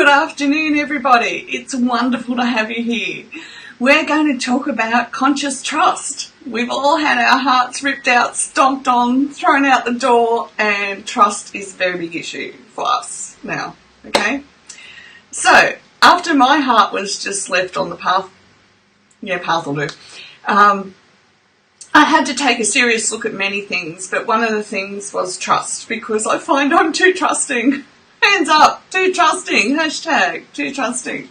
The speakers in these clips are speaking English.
Good afternoon, everybody. It's wonderful to have you here. We're going to talk about conscious trust. We've all had our hearts ripped out, stomped on, thrown out the door, and trust is a very big issue for us now, okay? So, after my heart was just left on the path, path will do, I had to take a serious look at many things, but one of the things was trust, because I find I'm too trusting. Hands up, too trusting, hashtag too trusting.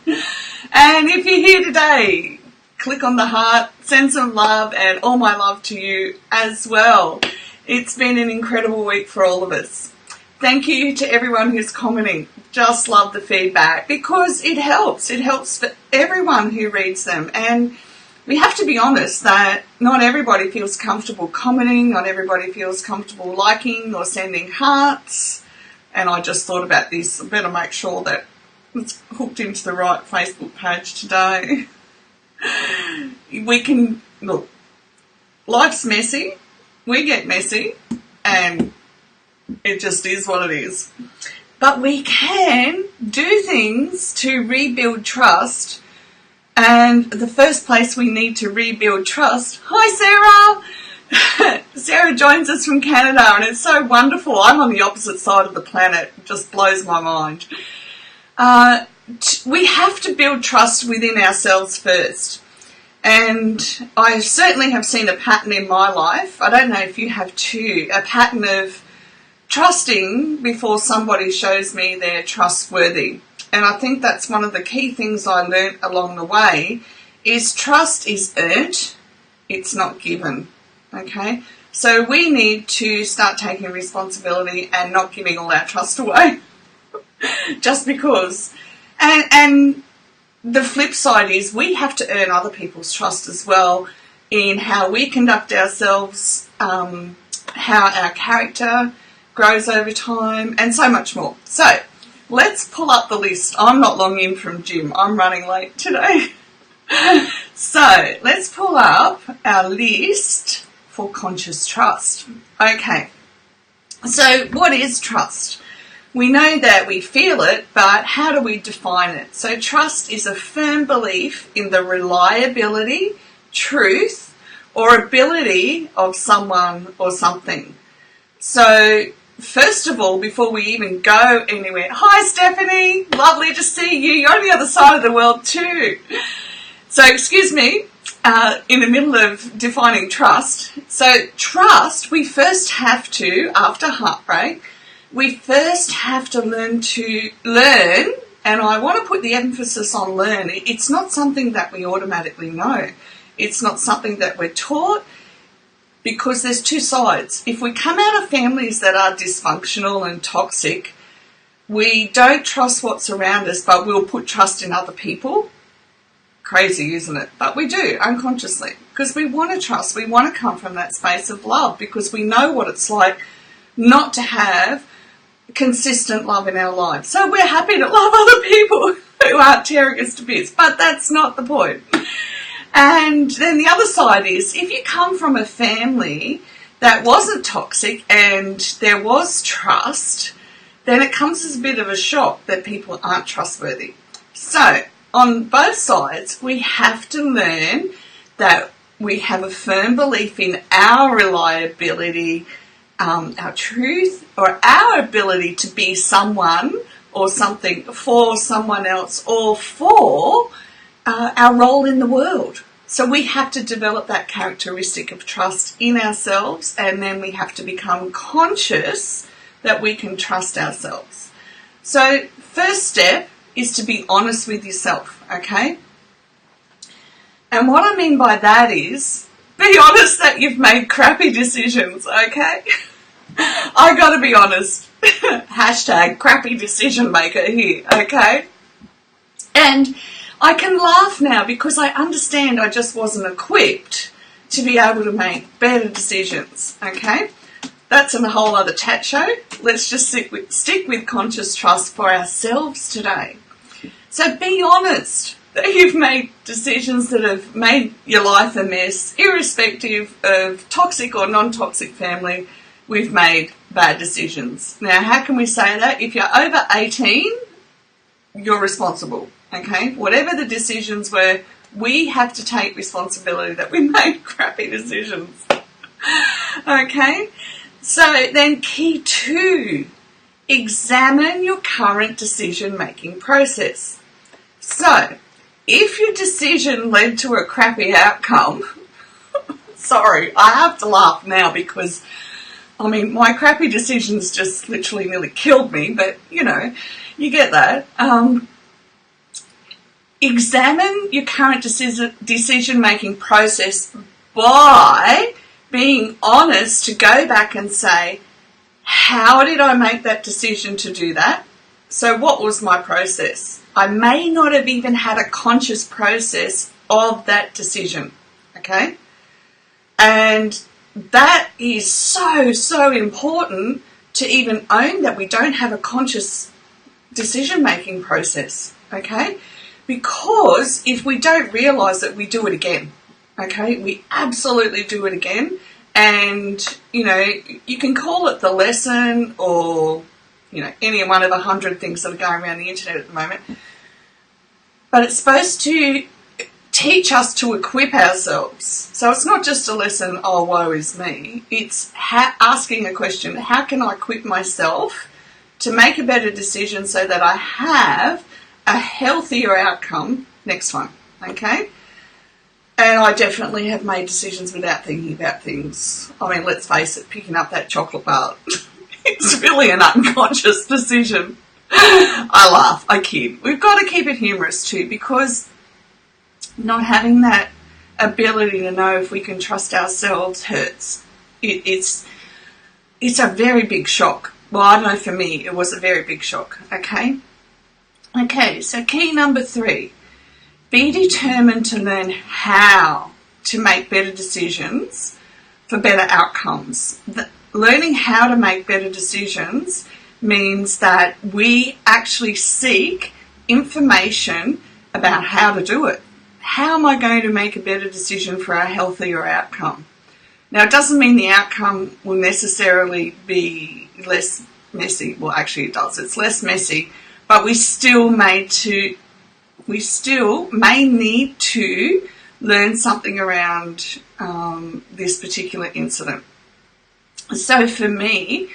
And if you're here today, click on the heart, send some love, and all my love to you as well. It's been an incredible week for all of us. Thank you to everyone who's commenting. Just love the feedback because it helps. It helps for everyone who reads them. And we have to be honest that not everybody feels comfortable commenting, not everybody feels comfortable liking or sending hearts. And I just thought about this. I better make sure that it's hooked into the right Facebook page today. We can, look, life's messy. We get messy. And it just is what it is. But we can do things to rebuild trust. And the first place we need to rebuild trust. Hi, Sarah! Sarah joins us from Canada, and it's so wonderful. I'm on the opposite side of the planet. It just blows my mind. We have to build trust within ourselves first. And I certainly have seen a pattern in my life. I don't know if you have too. A pattern of trusting before somebody shows me they're trustworthy. And I think that's one of the key things I learnt along the way is trust is earned. It's not given. Okay, so we need to start taking responsibility and not giving all our trust away just because. And the flip side is we have to earn other people's trust as well in how we conduct ourselves, how our character grows over time, and so much more. So let's pull up the list. I'm not long in from gym. I'm running late today. So let's pull up our list for conscious trust. Okay, so what is trust? We know that we feel it, but how do we define it? So trust is a firm belief in the reliability, truth, or ability of someone or something. So first of all, before we even go anywhere, hi Stephanie, lovely to see you. You're on the other side of the world too. So excuse me, in the middle of defining trust. So trust, we first have to, after heartbreak, we first have to learn, and I want to put the emphasis on learn. It's not something that we automatically know. It's not something that we're taught, because there's two sides. If we come out of families that are dysfunctional and toxic, we don't trust what's around us, but we'll put trust in other people. Crazy, isn't it? But we do, unconsciously, because we want to trust. We want to come from that space of love, because we know what it's like not to have consistent love in our lives. So we're happy to love other people who aren't tearing us to bits, but that's not the point. And then the other side is, if you come from a family that wasn't toxic and there was trust, then it comes as a bit of a shock that people aren't trustworthy. So on both sides, we have to learn that we have a firm belief in our reliability, our truth, or our ability to be someone or something for someone else, or for our role in the world. So we have to develop that characteristic of trust in ourselves, and then we have to become conscious that we can trust ourselves. So first step is to be honest with yourself, okay? And what I mean by that is, be honest that you've made crappy decisions, okay? I gotta be honest. Hashtag crappy decision maker here, okay? And I can laugh now because I understand I just wasn't equipped to be able to make better decisions, okay? That's a whole other chat show. Let's just stick with conscious trust for ourselves today. So be honest that you've made decisions that have made your life a mess, irrespective of toxic or non-toxic family. We've made bad decisions. Now, how can we say that? If you're over 18, you're responsible, okay? Whatever the decisions were, we have to take responsibility that we made crappy decisions. Okay? So then key 2, examine your current decision-making process. So, if your decision led to a crappy outcome, sorry, I have to laugh now because, I mean, my crappy decisions just literally nearly killed me, but, you know, you get that. Examine your current decision-making process by being honest to go back and say, how did I make that decision to do that? So what was my process? I may not have even had a conscious process of that decision, okay? And that is so important to even own that we don't have a conscious decision-making process, okay? Because if we don't realise it, we do it again, okay? We absolutely do it again. And, you know, you can call it the lesson or, you know, any one of 100 things that are going around the internet at the moment. But it's supposed to teach us to equip ourselves. So it's not just a lesson, oh, woe is me. It's asking a question, how can I equip myself to make a better decision so that I have a healthier outcome next time, okay? And I definitely have made decisions without thinking about things. I mean, let's face it, picking up that chocolate bar, it's really an unconscious decision. I laugh, I kid. We've got to keep it humorous too, because not having that ability to know if we can trust ourselves hurts. It's a very big shock. Well, I don't know, for me, it was a very big shock, okay? Okay, so key number 3. Be determined to learn how to make better decisions for better outcomes. Learning how to make better decisions means that we actually seek information about how to do it. How am I going to make a better decision for a healthier outcome? Now, it doesn't mean the outcome will necessarily be less messy. Well, actually it does. It's less messy, but we still may need to learn something around this particular incident. So for me,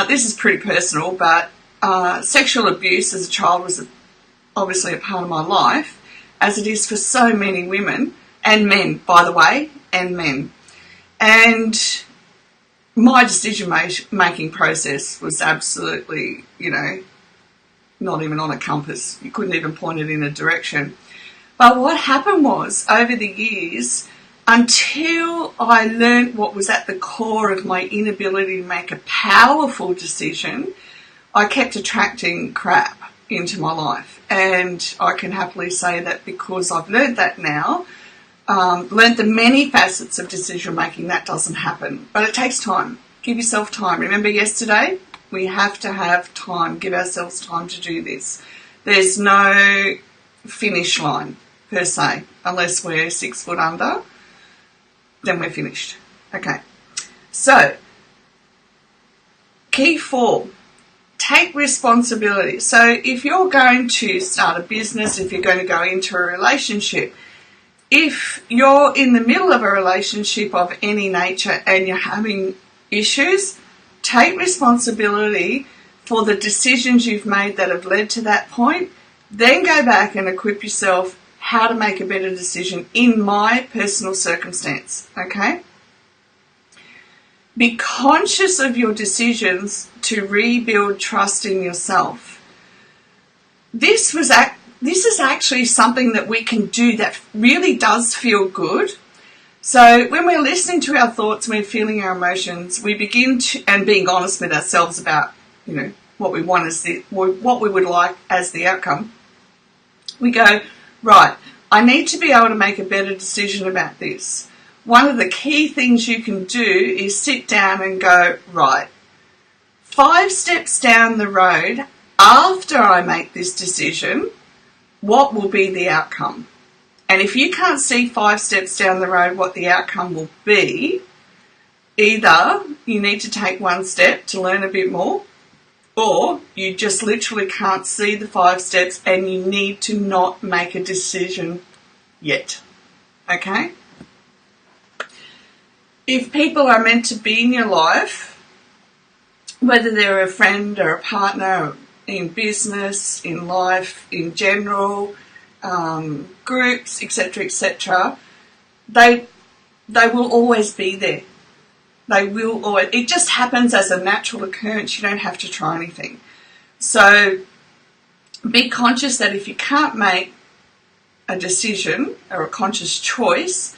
this is pretty personal, but sexual abuse as a child was obviously a part of my life, as it is for so many women and men, by the way, and men. And my decision-making process was absolutely, you know, not even on a compass. You couldn't even point it in a direction. But what happened was, over the years, until I learned what was at the core of my inability to make a powerful decision, I kept attracting crap into my life. And I can happily say that because I've learned that now, learned the many facets of decision making, that doesn't happen. But it takes time. Give yourself time. Remember yesterday? We have to have time, give ourselves time to do this. There's no finish line, per se, unless we're 6 foot under, then we're finished. Okay, so, key 4, take responsibility. So if you're going to start a business, if you're going to go into a relationship, if you're in the middle of a relationship of any nature and you're having issues, take responsibility for the decisions you've made that have led to that point. Then go back and equip yourself how to make a better decision in my personal circumstance, okay? Be conscious of your decisions to rebuild trust in yourself. This is actually something that we can do that really does feel good. So when we're listening to our thoughts, we're feeling our emotions, we begin to, and being honest with ourselves about, you know, what we want as what we would like as the outcome, we go, right, I need to be able to make a better decision about this. One of the key things you can do is sit down and go, right, 5 steps down the road after I make this decision, what will be the outcome? And if you can't see 5 steps down the road what the outcome will be, either you need to take 1 step to learn a bit more, or you just literally can't see the 5 steps and you need to not make a decision yet. Okay? If people are meant to be in your life, whether they're a friend or a partner, in business, in life, in general, groups, etc., they will always be there. They will always. It just happens as a natural occurrence. You don't have to try anything. So be conscious that if you can't make a decision or a conscious choice,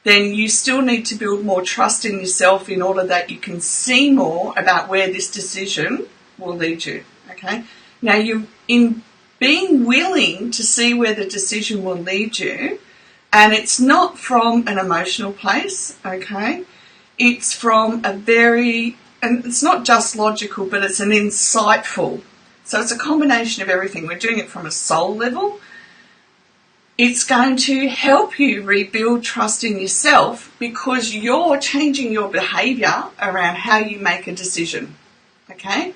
then you still need to build more trust in yourself in order that you can see more about where this decision will lead you. Okay? Now, you in being willing to see where the decision will lead you, and it's not from an emotional place, okay? It's from a and it's not just logical, but it's an insightful. So it's a combination of everything. We're doing it from a soul level. It's going to help you rebuild trust in yourself because you're changing your behaviour around how you make a decision, okay?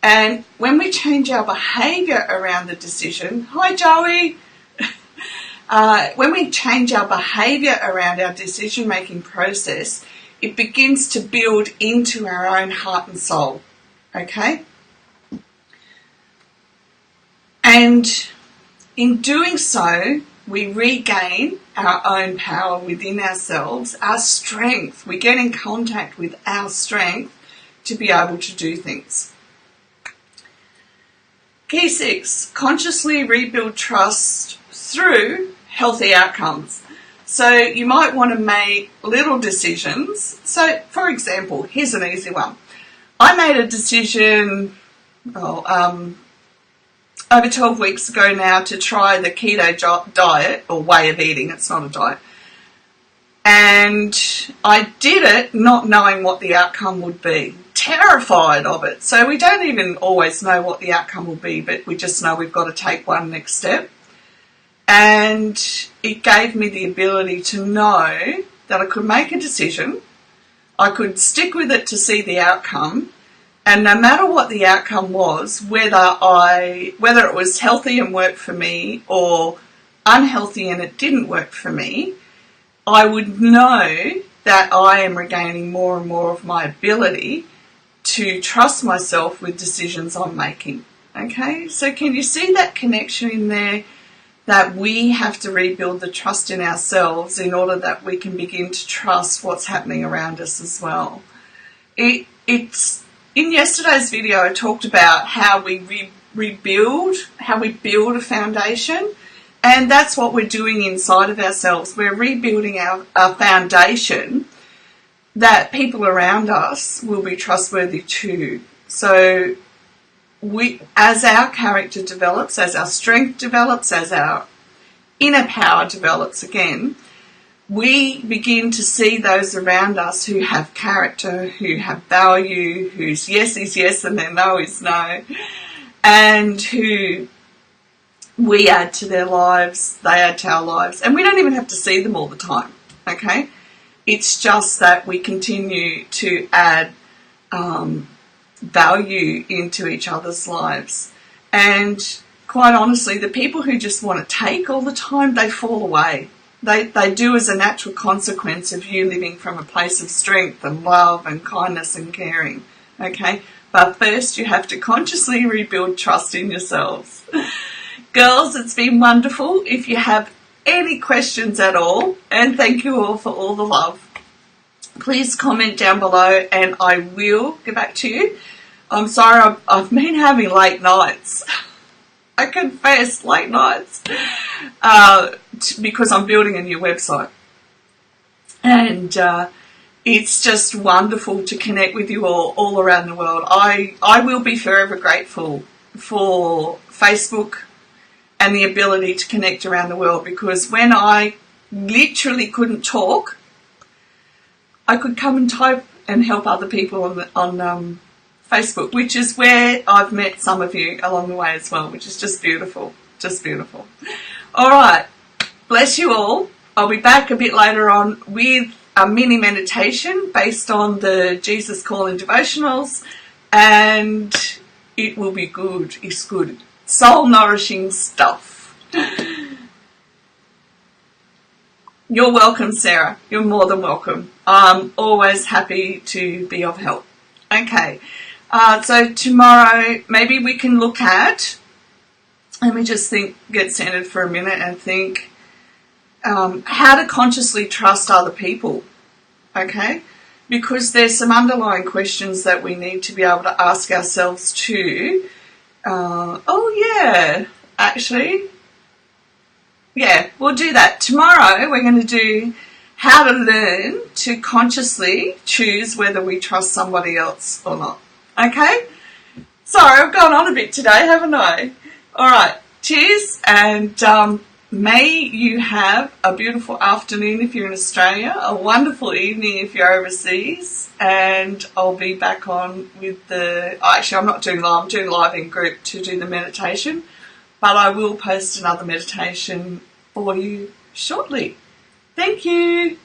And when we change our behaviour around the decision, hi Joey, when we change our behaviour around our decision-making process, it begins to build into our own heart and soul, okay? And in doing so, we regain our own power within ourselves, our strength. We get in contact with our strength to be able to do things. Key 6, consciously rebuild trust through healthy outcomes. So you might want to make little decisions. So, for example, here's an easy one. I made a decision over 12 weeks ago now to try the keto diet, or way of eating. It's not a diet. And I did it not knowing what the outcome would be. Terrified of it. So we don't even always know what the outcome will be, but we just know we've got to take one next step. And it gave me the ability to know that I could make a decision, I could stick with it to see the outcome, and no matter what the outcome was, whether it was healthy and worked for me or unhealthy and it didn't work for me, I would know that I am regaining more and more of my ability to trust myself with decisions I'm making. Okay, so can you see that connection in there? That we have to rebuild the trust in ourselves in order that we can begin to trust what's happening around us as well. It's in yesterday's video I talked about how we build a foundation, and that's what we're doing inside of ourselves. We're rebuilding our foundation that people around us will be trustworthy too. So as our character develops, as our strength develops, as our inner power develops again, we begin to see those around us who have character, who have value, whose yes is yes and their no is no, and who we add to their lives, they add to our lives. And we don't even have to see them all the time, okay? It's just that we continue to add value into each other's lives. And quite honestly, the people who just want to take all the time, they fall away. They do as a natural consequence of you living from a place of strength and love and kindness and caring. Okay? But first you have to consciously rebuild trust in yourselves. Girls, it's been wonderful. If you have any questions at all, and thank you all for all the love, please comment down below and I will get back to you. I'm sorry, I've been having late nights. I confess, late nights. Because I'm building a new website. And it's just wonderful to connect with you all around the world. I will be forever grateful for Facebook and the ability to connect around the world, because when I literally couldn't talk, I could come and type and help other people on Facebook, which is where I've met some of you along the way as well, which is just beautiful, just beautiful. All right, bless you all. I'll be back a bit later on with a mini meditation based on the Jesus Calling devotionals, and it will be good. It's good. Soul nourishing stuff. You're welcome, Sarah. You're more than welcome. I'm always happy to be of help. Okay, so tomorrow maybe we can look at, let me just think, get centered for a minute and think, how to consciously trust other people, okay? Because there's some underlying questions that we need to be able to ask ourselves too. Yeah, we'll do that. Tomorrow we're going to do how to learn to consciously choose whether we trust somebody else or not. Okay? Sorry, I've gone on a bit today, haven't I? All right, cheers, and may you have a beautiful afternoon if you're in Australia, a wonderful evening if you're overseas, and I'll be back on with actually I'm not doing live, I'm doing live in group to do the meditation, but I will post another meditation for you shortly. Thank you.